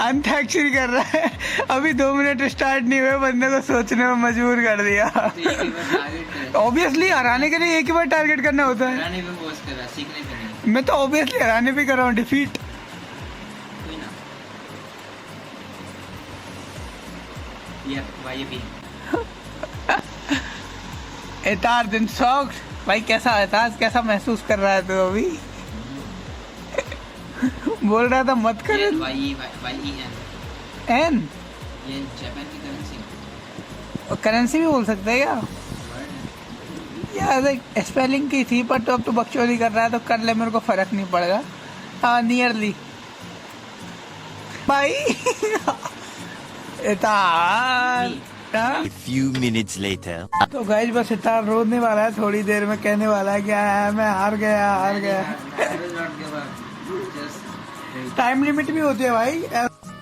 अंताक्षरी कर रहा है। अभी 2 मिनट स्टार्ट नहीं हुए, बंदे को सोचने में मजबूर कर दिया। ऑब्वियसली हराने के लिए एक ही बार टारगेट करना होता है। हराने पे फोकस कर रहा, सीखने पे नहीं। मैं तो ऑब्वियसली हराने पे कर रहा हूँ, डिफीट। कोई ना। ये भाई भी एतार दिन शौक भाई, कैसा एताज, कैसा महसूस कर रहा है तू अभी? बोल रहा था मत कर। एन ये जापान की करेंसी। करेंसी भी बोल सकते हैं क्या यार? स्पेलिंग की थी, पर तो अब तो बकचोदी कर रहा है तो कर ले, मेरे को फर्क नहीं पड़ेगा। हाँ नियरली भाई। एतार A few minutes later. तो गाइस बस इतार रोने वाला है, थोड़ी देर में कहने वाला है क्या है, मैं हार गया हार गया। टाइम लिमिट भी होती है भाई।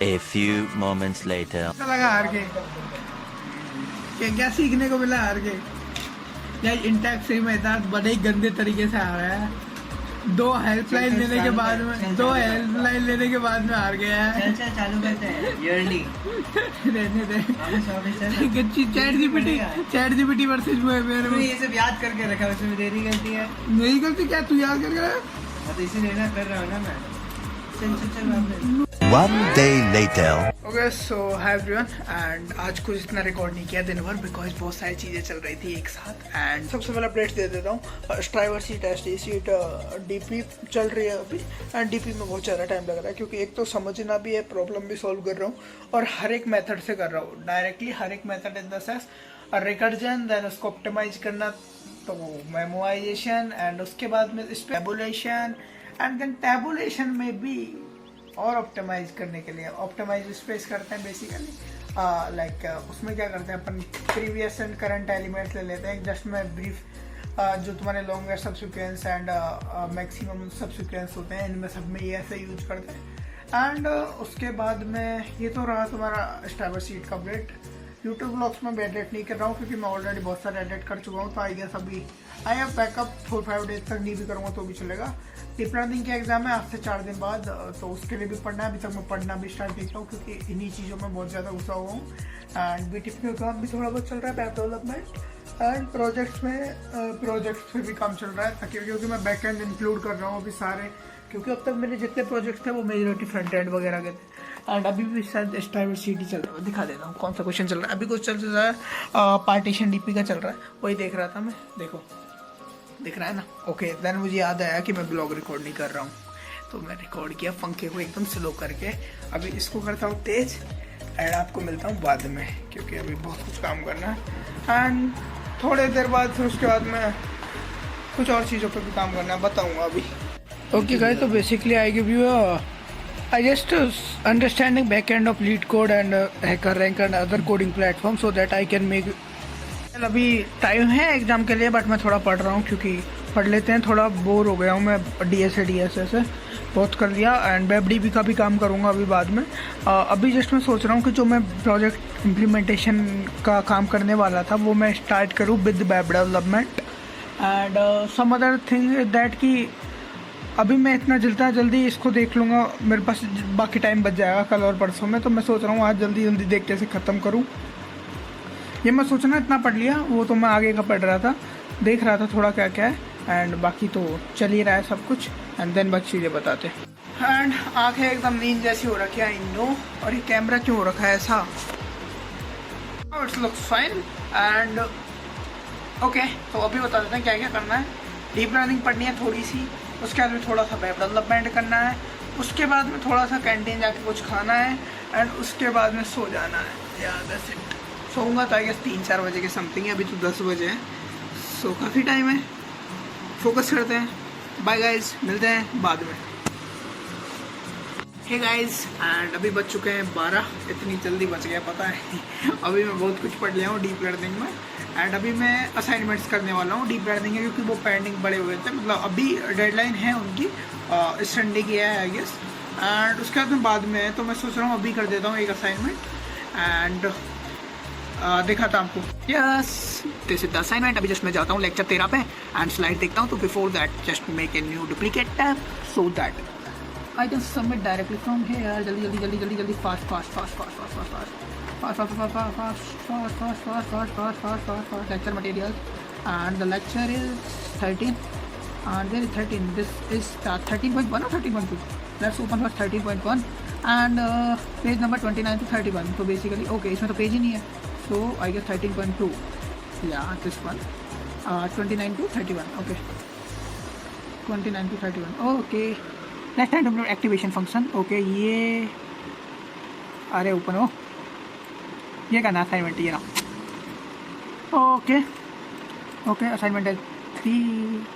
A few moments later. अच्छा लगा हार के? क्या सीखने को मिला हार के? यार इंटैक्ट सही में इतार बड़े ही गंदे तरीके से हारा है। 2 हेल्पलाइन लेने के बाद में 2 हेल्पलाइन लेने के बाद में हार गया है। चल चालू करते हैं ईयरली। रहने दे। चैट जीपीटी वर्सेस मेरे को ये सब याद करके रखा, उसमें तेरी गलती है। नहीं गलती क्या, तू याद करके रहा? मैं तो इसीलिए ना कर रहा हूँ ना मैं। चल 1 day later. Okay so hi everyone, and आज कुछ इतना रिकॉर्ड नहीं किया दिन भर, बिकॉज बहुत सारी चीज़ें चल रही थी एक साथ। एंड सबसे पहले अपडेट्स दे देता हूँ। Striver seat ST seat DP चल रही है अभी, एंड डीपी में बहुत ज़्यादा टाइम लग रहा है, क्योंकि एक तो समझना भी है, प्रॉब्लम भी सॉल्व कर रहा हूँ, और हर एक मेथड से कर रहा हूँ डायरेक्टली। हर एक method in the sense recursion, then उसको ऑप्टिमाइज करना, तो मेमोराइजेशन, एंड उसके बाद में इस पर टैबुलेशन, एंड देन टैबुलेशन में भी और ऑप्टिमाइज करने के लिए ऑप्टिमाइज स्पेस करते हैं बेसिकली। लाइक उसमें क्या करते हैं अपन, प्रीवियस एंड करंट एलिमेंट्स ले लेते हैं। जस्ट मैं ब्रीफ जो तुम्हारे longer subsequence and maximum subsequence होते हैं, इनमें सब में ये ऐसे यूज करते हैं। एंड उसके बाद में ये तो रहा तुम्हारा स्ट्राइवर सीट का अपडेट। यूट्यूब ब्लॉग्स में मैं एडिट नहीं कर रहा हूँ, क्योंकि मैं ऑलरेडी बहुत सारे एडिट कर चुका हूँ, तो आई गेस अभी आई हैव बैकअप 4-5 डेज तक नहीं भी करूँगा तो भी चलेगा। डीप लर्निंग का एग्जाम है आज से 4 दिन बाद, तो उसके लिए भी पढ़ना है। अभी तक मैं पढ़ना भी स्टार्ट नहीं किया हूँ, क्योंकि इन्हीं चीज़ों में बहुत ज़्यादा घुसा हुआ हूँ। एंड बीटीपी का काम भी थोड़ा बहुत चल रहा है, वेब डेवलपमेंट एंड प्रोजेक्ट्स पे भी काम चल रहा है, ताकि क्योंकि मैं बैक एंड इंक्लूड कर रहा हूँ अभी सारे, क्योंकि अब तक मेरे जितने प्रोजेक्ट्स थे वो मेजॉरिटी फ्रंट एंड वगैरह के थे। एंड अभी भी शायद स्ट्राइवर सीट ही चल रहा है, दिखा देता हूँ कौन सा क्वेश्चन चल रहा है। अभी कुछ चल रहा है पार्टीशन डीपी का चल रहा है, वही देख रहा था मैं। देखो दिख रहा है ना? ओके देन मुझे याद आया कि मैं ब्लॉग रिकॉर्ड नहीं कर रहा हूँ, तो मैं रिकॉर्ड किया पंखे को एकदम स्लो करके। अभी इसको करता हूँ तेज, एंड आपको मिलता हूँ बाद में, क्योंकि अभी बहुत कुछ काम करना है। एंड थोड़ी देर बाद फिर उसके बाद में कुछ और चीज़ों पर भी काम करना है, बताऊँगा अभी। ओके गाइस, तो basically I give you I just understanding backend of LeetCode and HackerRank and other coding platform so that I can make। अभी टाइम है एग्जाम के लिए, बट मैं थोड़ा पढ़ रहा हूँ, क्योंकि पढ़ लेते हैं, थोड़ा बोर हो गया हूँ मैं DSA बहुत कर लिया। एंड WebDB का भी काम करूँगा अभी बाद में। अभी जस्ट मैं सोच रहा हूँ कि जो मैं प्रोजेक्ट इम्प्लीमेंटेशन का काम करने वाला था वो मैं स्टार्ट करूँ with web development and some other thing that कि अभी मैं इतना जल्दी इसको देख लूँगा, मेरे पास बाकी टाइम बच जाएगा कल और परसों में, तो मैं सोच रहा हूँ आज जल्दी देख कैसे ख़त्म करूँ। ये मैं सोचना इतना पढ़ लिया, वो तो मैं आगे का पढ़ रहा था, देख रहा था थोड़ा क्या क्या है, एंड बाकी तो चल ही रहा है सब कुछ। एंड देन बाकी चीज़ें बताते। एंड आँखें एकदम नींद जैसी हो रखी है, आई नो। और ये कैमरा क्यों हो रखा है ऐसा? It's looks fine. And okay, तो अभी बता देते हैं क्या क्या करना है। डीप लर्निंग पढ़नी है थोड़ी सी, उसके बाद में थोड़ा सा वेब डेवलपमेंट करना है, उसके बाद में थोड़ा सा कैंटीन जाके कुछ खाना है, एंड उसके बाद में सो जाना है। यार दैट्स इट। सोऊंगा तो आई गेस 3-4 बजे के समथिंग है, अभी तो 10 बजे है, सो काफ़ी टाइम है। फोकस करते हैं। बाय गाइज, मिलते हैं बाद में। हे गाइज, एंड अभी बज चुके हैं 12। इतनी जल्दी बच गया पता है। अभी मैं बहुत कुछ पढ़ लिया हूँ डीप लर्निंग में, एंड अभी मैं असाइनमेंट्स करने वाला हूँ डीप लर्निंग है, क्योंकि वो पेंडिंग पड़े हुए थे, मतलब अभी डेडलाइन है उनकी, इस संडे की है आई गेस। एंड उसके बाद में तो मैं सोच रहा हूँ अभी कर देता हूँ एक असाइनमेंट, एंड दिखाता आपको। Yes, this is the assignment. अभी जस्ट मैं जाता हूँ लेक्चर 13 पे, एंड स्लाइड देखता हूँ, तो before that just make a new duplicate tab so that I can submit directly from here. जल्दी fast. Lecture materials, and the lecture is 13, and there is 13. This is 13.1 or 13.2. Let's open for 13.1 and page number 29 to 31. So basically, okay, इसमें तो page ही नहीं है. So I guess 13.2. Yeah, this one. 29 to 31. Okay. 29 to 31. Okay. Next time download activation function. Okay, ये अरे open हो, ये करना assignment ये ना. ओके असाइनमेंट है 3.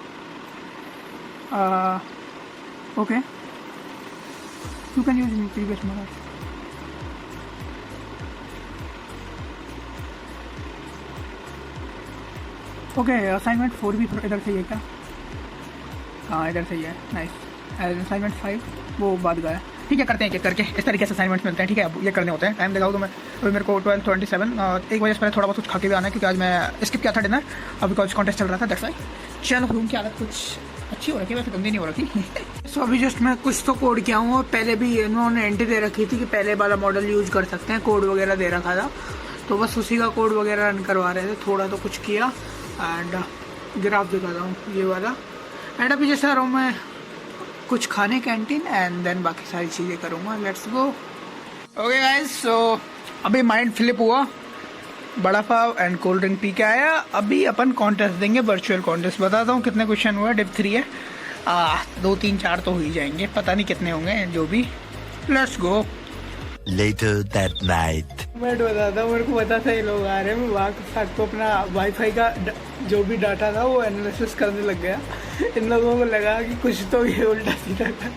Okay, you can use in previous mode. Okay assignment 4 भी इधर से ही है क्या? हाँ इधर से ही है. नाइस. असाइनमेंट 5 वो बाद गया. ठीक है, करते हैं एक करके. इस तरीके से असाइनमेंट्स मिलते हैं. ठीक है, अब ये करने होते हैं. टाइम दिखाओ तो मैं अभी मेरे को 12:27. 1 बजे से पहले थोड़ा बहुत कुछ खा के भी आना है क्योंकि आज मैं स्किप किया था डिनर. अभी कुछ कॉन्टेस्ट चल रहा था, दैट्स व्हाई. चलो रूम की हालत कुछ अच्छी हो रखी है, वैसे गंदी नहीं हो रखी. सो अभी जस्ट मैं कुछ तो कोड किया हूँ. और पहले भी इन्होंने एंट्री दे रखी थी कि पहले वाला मॉडल यूज़ कर सकते हैं. कोड वगैरह दे रखा था तो बस उसी का कोड वगैरह रन करवा रहे थे. थोड़ा तो कुछ किया एंड ग्राफ दिखाता हूँ ये वाला. एंड अभी जैसे आ रहा हूँ मैं कुछ खाने कैंटीन एंड देन बाकी सारी चीज़ें करूँगा. Let's go. ओके गाइस, सो अभी माइंड फ्लिप हुआ. बड़ा पाव एंड कोल्ड ड्रिंक पी के आया. अभी अपन कॉन्टेस्ट देंगे, वर्चुअल कॉन्टेस्ट. बताता हूँ कितने क्वेश्चन हुए. डिप 3 है. 2 3 4 तो हो ही जाएंगे, पता नहीं कितने होंगे जो भी. Let's go. Later that night. मैं बताता हूँ, मेरे को पता था ये लोग आ रहे हैं. मैं वहाँ के साथ को अपना वाईफाई का जो भी डाटा था वो एनालिसिस करने लग गया. इन लोगों को लगा कि कुछ तो ये उल्टा सीधा था.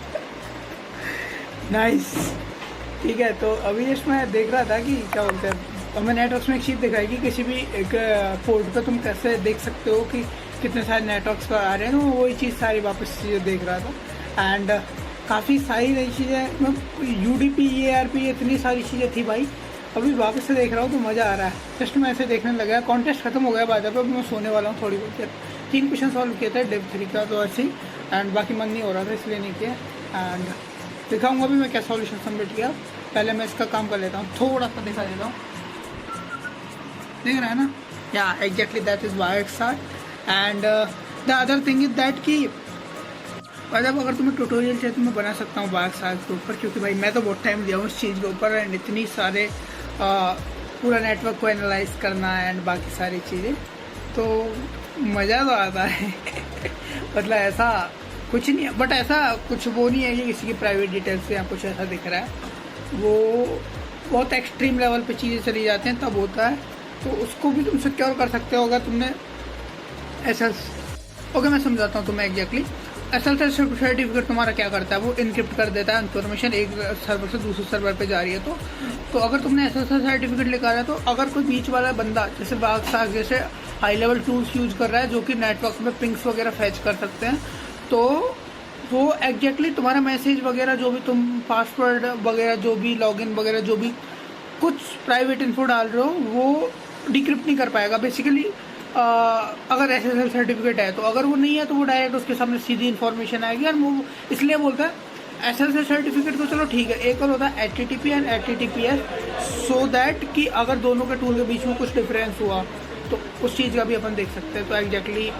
नाइस. ठीक है, तो अभी इसमें देख रहा था कि क्या बोलते हैं, हमें नेटवर्क्स में एक चीज़ दिखाई कि किसी भी एक पोर्ट पे तुम कैसे देख सकते हो कि कितने सारे नेटवर्क्स पर आ रहे हैं. तो वही चीज़ सारी वापस चीज़ें देख रहा था. एंड काफ़ी सारी नई चीज़ें, UDP EARP इतनी सारी चीज़ें थी भाई. अभी वापस से देख रहा हूँ तो मज़ा आ रहा है. जस्ट मैं ऐसे देखने लगा. कॉन्टेस्ट खत्म हो गया बाद में. अभी मैं सोने वाला हूँ थोड़ी बहुत. 3 क्वेश्चन सॉल्व किए थे डिप 3 का, तो ऐसे ही. एंड बाकी मन नहीं हो रहा था इसलिए नहीं किया. एंड दिखाऊंगा अभी मैं क्या सॉल्यूशन सबमिट किया. पहले मैं इसका काम कर लेता हूँ, थोड़ा सा दिखा देता हूँ. देख रहा है ना? या exactly that is why it's hard. And the other thing is that कि मतलब अगर तुम्हें ट्यूटोरियल चाहिए तो मैं बना सकता हूँ बाग साग के ऊपर, क्योंकि भाई मैं तो बहुत टाइम दिया हूँ इस चीज़ के ऊपर. एंड इतनी सारे पूरा नेटवर्क को एनालाइज करना एंड बाकी सारी चीज़ें, तो मज़ा तो आता है. मतलब ऐसा कुछ नहीं है, बट ऐसा कुछ वो नहीं है कि किसी की प्राइवेट डिटेल्स या कुछ ऐसा दिख रहा है. वो बहुत एक्सट्रीम लेवल पे चीज़ें चली जाती हैं तब होता है. तो उसको भी तुम सिक्योर कर सकते हो अगर तुमने ऐसा. ओके मैं समझाता हूँ तुम्हें एग्जैक्टली. SSL सर्टिफिकेट तुम्हारा क्या करता है, वो इनक्रिप्ट कर देता है इन्फॉर्मेशन एक सर्वर से दूसरे सर्वर पे जा रही है. तो अगर तुमने SSL सर्टिफिकेट निकाला है तो अगर कोई बीच वाला बंदा जैसे बाग साग जैसे हाई लेवल टूल्स यूज़ कर रहा है जो कि नेटवर्क में पिंग्स वगैरह फैच कर सकते हैं, तो वो एग्जैक्टली तुम्हारा मैसेज वगैरह जो भी तुम पासवर्ड वगैरह जो भी लॉगिन वगैरह जो भी कुछ प्राइवेट इन्फो डाल रहे हो वो डिक्रिप्ट नहीं कर पाएगा बेसिकली. अगर SSL सर्टिफिकेट है तो अगर वो नहीं है तो वो डायरेक्ट उसके सामने सीधी इन्फॉर्मेशन आएगी. और वो इसलिए बोलता है SSL सर्टिफिकेट तो चलो ठीक है. एक और होता है HTTP and HTTPS, so that कि अगर दोनों के टूल के बीच में कुछ डिफरेंस हुआ तो उस चीज़ का भी अपन देख सकते हैं. तो एग्जैक्टली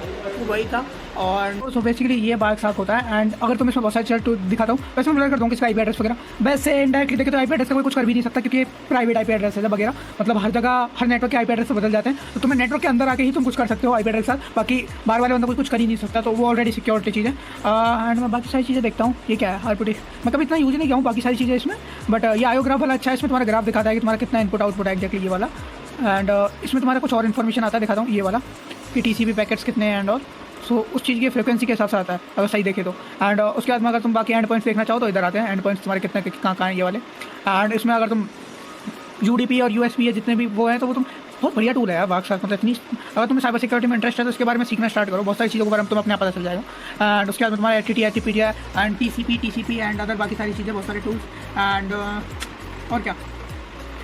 वही था. और सो बेसिकली ये बाग साग होता है. एंड अगर तुम इसमें बहुत सारे टूल दिखाता हूँ, वैसे मैं ब्लर कर दूँ किसका IP एड्रेस वगैरह. वैसे इनडायरेक्टली देखे तो IP एड्रेस का कोई कुछ कर भी नहीं सकता क्योंकि प्राइवेट IP एड्रेस है वगैरह. मतलब हर जगह हर नेटवर्क के IP एड्रेस से बदल जाते हैं. तो तुम्हें नेटवर्क के अंदर आके ही तुम कुछ कर सकते हो IP एड्रेस के साथ. बाकी बाहर वाले बंदा कोई कुछ कर ही नहीं सकता. तो वो ऑलरेडी सिक्योरिटी चीज़ है. एंड मैं बाकी सारी चीज़ें देखता हूँ. ये क्या है RPT, मैं कभी इतना यूज नहीं किया हूँ बाकी सारी चीज़ें इसमें. बट ये आयोग्राफ वाला अच्छा है. इसमें तुम्हारा ग्राफ दिखाता है कि तुम्हारा कितना इनपुट आउटपुट है एग्जैक्टली ये वाला. एंड इसमें तुम्हारा कुछ और इन्फॉर्मेशन आता है, दिखाता हूँ ये वाला कि TCP पैकेट्स कितने हैं एंड और सो उस चीज़ की फ्रिक्वेंसी के हिसाब से आता है अगर सही देखे तो. एंड उसके बाद में अगर तुम बाकी एंड पॉइंट्स देखना चाहो तो इधर आते हैं. एंड पॉइंट्स तुम्हारे कितने कहाँ हैं ये वाले. एंड इसमें अगर तुम UDP और USB है जितने भी वो है तो वो तुम बहुत बढ़िया टूल है यार बाग साग. मतलब इतनी अगर तुम्हें साइबर सिक्योरिटी में इंटरेस्ट है तो इसके बारे में सीखना स्टार्ट करो. बहुत सारी चीज़ों के बारे में तुम्हें अपने आप पता चल जाएगा. एंड उसके बाद में तुम्हारा HTTP and TCP and other बाकी सारी चीज़ें बहुत सारे टूल्स. एंड और क्या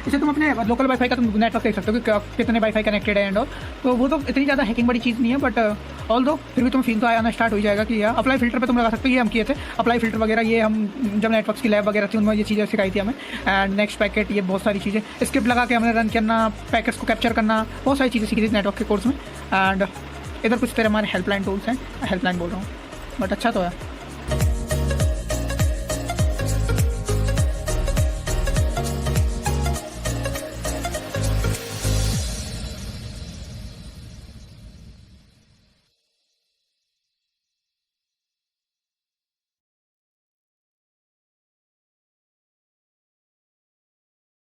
इसे तुम अपने लोकल वाईफाई का तुम नेटवर्क देख सकते हो कि कितने वाईफाई कनेक्टेड है एंड ऑल। तो वो तो इतनी ज़्यादा हैकिंग बड़ी चीज़ नहीं है, बट ऑल दो फिर भी तुम फील तो आना स्टार्ट हो जाएगा कि यार अप्लाई फिल्टर पे तुम लगा सकते हो। ये हम किए थे अप्लाई फिल्टर वगैरह, ये हम जब नेटवर्क्स की लैब वगैरह थी उनमें ये चीज़ें सिखाई थी हमें। एंड नेक्स्ट पैकेट, ये बहुत सारी चीज़ें स्क्रिप्ट लगा के हमने रन करना, पैकेट्स को कैप्चर करना, बहुत सारी चीज़ें सीखी थी नेटवर्क के कोर्स में। एंड इधर कुछ तेरे हमारे हेल्पलाइन टूल्स हैं, हेल्पलाइन बोल रहा हूँ बट अच्छा तो है।